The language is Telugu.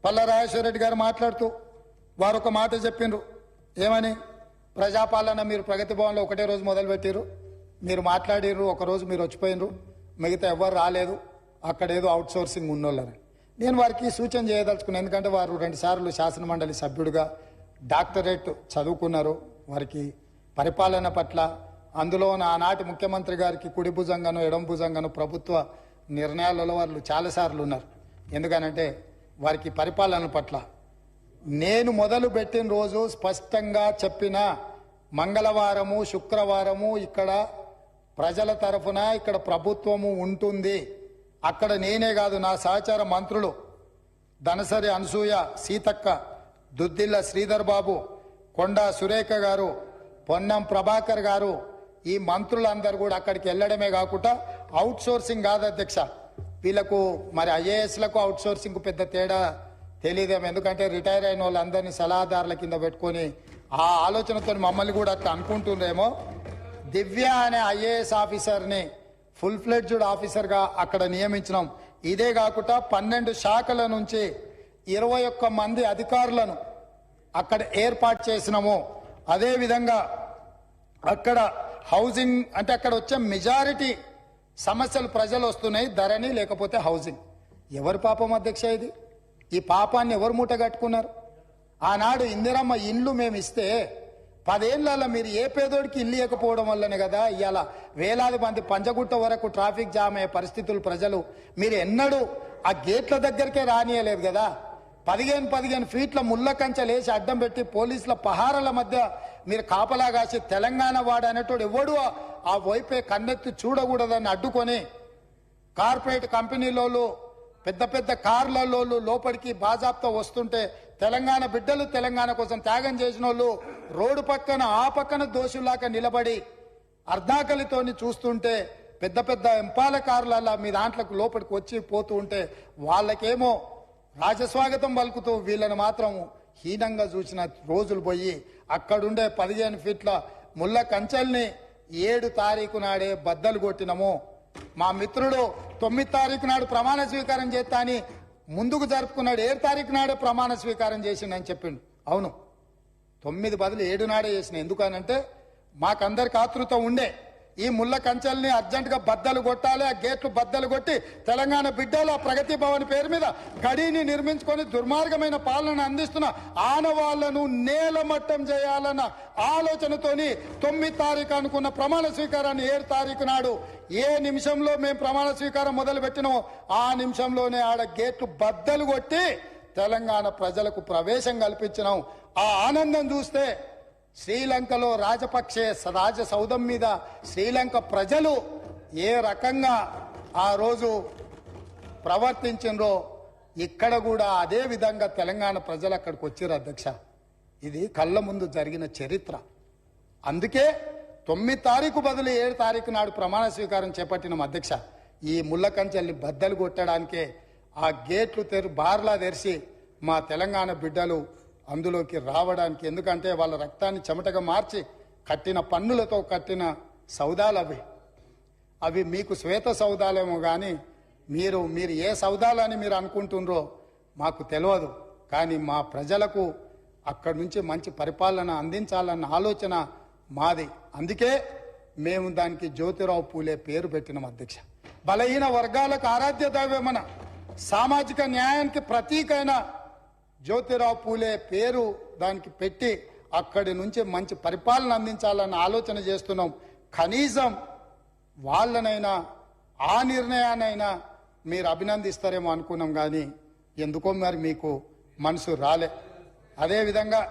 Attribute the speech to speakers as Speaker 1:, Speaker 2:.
Speaker 1: పల్ల రాజేశ్వర రెడ్డి గారు మాట్లాడుతూ వారు ఒక మాట చెప్పిండ్రు. ఏమని? ప్రజాపాలన మీరు ప్రగతి భవన్లో ఒకటే రోజు మొదలుపెట్టిరు, మీరు మాట్లాడిర్రు, ఒకరోజు మీరు వచ్చిపోయినరు, మిగతా ఎవరు రాలేదు, అక్కడేదో అవుట్ సోర్సింగ్ ఉన్నోళ్ళని. నేను వారికి సూచన చేయదలుచుకున్నాను. ఎందుకంటే వారు 2 సార్లు శాసనమండలి సభ్యుడిగా డాక్టరేట్ చదువుకున్నారు. వారికి పరిపాలన పట్ల, అందులో ఆనాటి ముఖ్యమంత్రి గారికి కుడి భుజంగాను ఎడమ భుజంగాను ప్రభుత్వ నిర్ణయాలలో వాళ్ళు చాలాసార్లు ఉన్నారు. ఎందుకనంటే వారికి పరిపాలన పట్ల నేను మొదలు పెట్టిన రోజు స్పష్టంగా చెప్పిన, మంగళవారము శుక్రవారము ఇక్కడ ప్రజల తరఫున ఇక్కడ ప్రభుత్వము ఉంటుంది. అక్కడ నేనే కాదు, నా సహచార మంత్రులు దనసరి అనసూయ, సీతక్క, దుద్దిల్ల శ్రీధర్ బాబు, కొండా సురేఖ గారు, పొన్నం ప్రభాకర్ గారు, ఈ మంత్రులందరూ కూడా అక్కడికి వెళ్ళడమే కాకుండా అవుట్ సోర్సింగ్ కాదు అధ్యక్ష, వీళ్ళకు మరి ఐఏఎస్లకు అవుట్ సోర్సింగ్ పెద్ద తేడా తెలియదేమో. ఎందుకంటే రిటైర్ అయిన వాళ్ళందరినీ సలహాదారుల కింద పెట్టుకొని ఆ ఆలోచనతో మమ్మల్ని కూడా అట్లా అనుకుంటుండేమో. దివ్య అనే ఐఏఎస్ ఆఫీసర్ని ఫుల్ ఫ్లెడ్జ్డ్ ఆఫీసర్గా అక్కడ నియమించినాం. ఇదే కాకుండా 12 శాఖల నుంచి 21 మంది అధికారులను అక్కడ ఏర్పాటు చేసినాము. అదేవిధంగా అక్కడ హౌసింగ్ అంటే అక్కడ వచ్చే మెజారిటీ సమస్యలు ప్రజలు వస్తున్నాయి, ధరణి లేకపోతే హౌసింగ్. ఎవరు పాపం అధ్యక్ష ఇది? ఈ పాపాన్ని ఎవరు మూట కట్టుకున్నారు? ఆనాడు ఇందిరమ్మ ఇండ్లు మేము ఇస్తే 10 ఏళ్లలో మీరు ఏ పేదోడికి ఇల్లు ఇవ్వకపోవడం వల్లనే కదా ఇవాళ వేలాది మంది పంజగుట్ట వరకు ట్రాఫిక్ జామ్ అయ్యే పరిస్థితులు. ప్రజలు మీరు ఎన్నడూ ఆ గేట్ల దగ్గరికే రానియలేదు కదా. 15 ఫీట్ల ముళ్ళ కంచెలేసి అడ్డం పెట్టి పోలీసుల పహారాల మధ్య మీరు కాపలా కాసి తెలంగాణ వాడు అనేటోడు ఎవడు ఆ వైపే కన్నెత్తి చూడకూడదని అడ్డుకొని కార్పొరేట్ కంపెనీలోళ్ళు పెద్ద పెద్ద కార్లలో లోపలికి బాజాప్తో వస్తుంటే తెలంగాణ బిడ్డలు తెలంగాణ కోసం త్యాగం చేసిన వాళ్ళు రోడ్డు పక్కన ఆ పక్కన దోషులాగా నిలబడి అర్ధాకలితోని చూస్తుంటే పెద్ద పెద్ద ఎంపాల కార్లలో మీ దాంట్లోకి లోపలికి వచ్చి పోతూ ఉంటే వాళ్ళకేమో రాజస్వాగతం పలుకుతూ వీళ్ళని మాత్రం హీనంగా చూసిన రోజులు పోయి అక్కడుండే 15 ఫీట్ల ముళ్ళ కంచెల్ని 7 తారీఖు నాడే బద్దలు కొట్టినము. మా మిత్రుడు 9 తారీఖు నాడు ప్రమాణ స్వీకారం చేస్తా అని ముందుకు జరుపుకున్నాడు. 7 తారీఖు నాడే ప్రమాణ స్వీకారం చేసిండని చెప్పిండు. అవును, 9 బదులు 7 నాడే చేసిన. ఎందుకనంటే మాకందరికి ఆతృత ఉండే ఈ ముళ్ళ కంచెల్ని అర్జెంటుగా బద్దలు కొట్టాలి, ఆ గేట్లు బద్దలు కొట్టి తెలంగాణ బిడ్డలు ఆ ప్రగతి భవన్ పేరు మీద గడిని నిర్మించుకొని దుర్మార్గమైన పాలన అందిస్తున్న ఆనవాళ్లను నేలమట్టం చేయాలన్న ఆలోచనతోని 9 తారీఖు అనుకున్న ప్రమాణ స్వీకారాన్ని 7 తారీఖు నాడు ఏ నిమిషంలో మేము ప్రమాణ స్వీకారం మొదలు పెట్టినామో ఆ నిమిషంలోనే ఆడ గేట్లు బద్దలు కొట్టి తెలంగాణ ప్రజలకు ప్రవేశం కల్పించినాం. ఆ ఆనందం చూస్తే శ్రీలంకలో రాజపక్షే రాజసౌధం మీద శ్రీలంక ప్రజలు ఏ రకంగా ఆ రోజు ప్రవర్తించినరో ఇక్కడ కూడా అదే విధంగా తెలంగాణ ప్రజలు అక్కడికి వచ్చారు అధ్యక్ష. ఇది కళ్ళ ముందు జరిగిన చరిత్ర. అందుకే 9 తారీఖు బదులు 7 తారీఖు నాడు ప్రమాణ స్వీకారం చేపట్టిన అధ్యక్ష. ఈ ముళ్ళ కంచెల్ని బద్దలు కొట్టడానికే ఆ గేట్లు బార్లా తెరిచి మా తెలంగాణ బిడ్డలు అందులోకి రావడానికి. ఎందుకంటే వాళ్ళ రక్తాన్ని చెమటగా మార్చి కట్టిన పన్నులతో కట్టిన సౌదాలు అవి మీకు శ్వేత సౌదాలేమో కానీ మీరు ఏ సౌదాలని మీరు అనుకుంటున్నారో మాకు తెలియదు. కానీ మా ప్రజలకు అక్కడి నుంచి మంచి పరిపాలన అందించాలన్న ఆలోచన మాది. అందుకే మేము దానికి జ్యోతిరావు పూలే పేరు పెట్టినాం అధ్యక్ష. బలహీన వర్గాలకు ఆరాధ్య దైవమన సామాజిక న్యాయానికి ప్రతీకైన జ్యోతిరావు పూలే పేరు దానికి పెట్టి అక్కడి నుంచి మంచి పరిపాలన అందించాలన్న ఆలోచన చేస్తున్నాం. కనీసం వాళ్ళనైనా ఆ నిర్ణయానైనా మీరు అభినందిస్తారేమో అనుకున్నాం, కానీ ఎందుకో మరి మీకు మనసు రాలే. అదేవిధంగా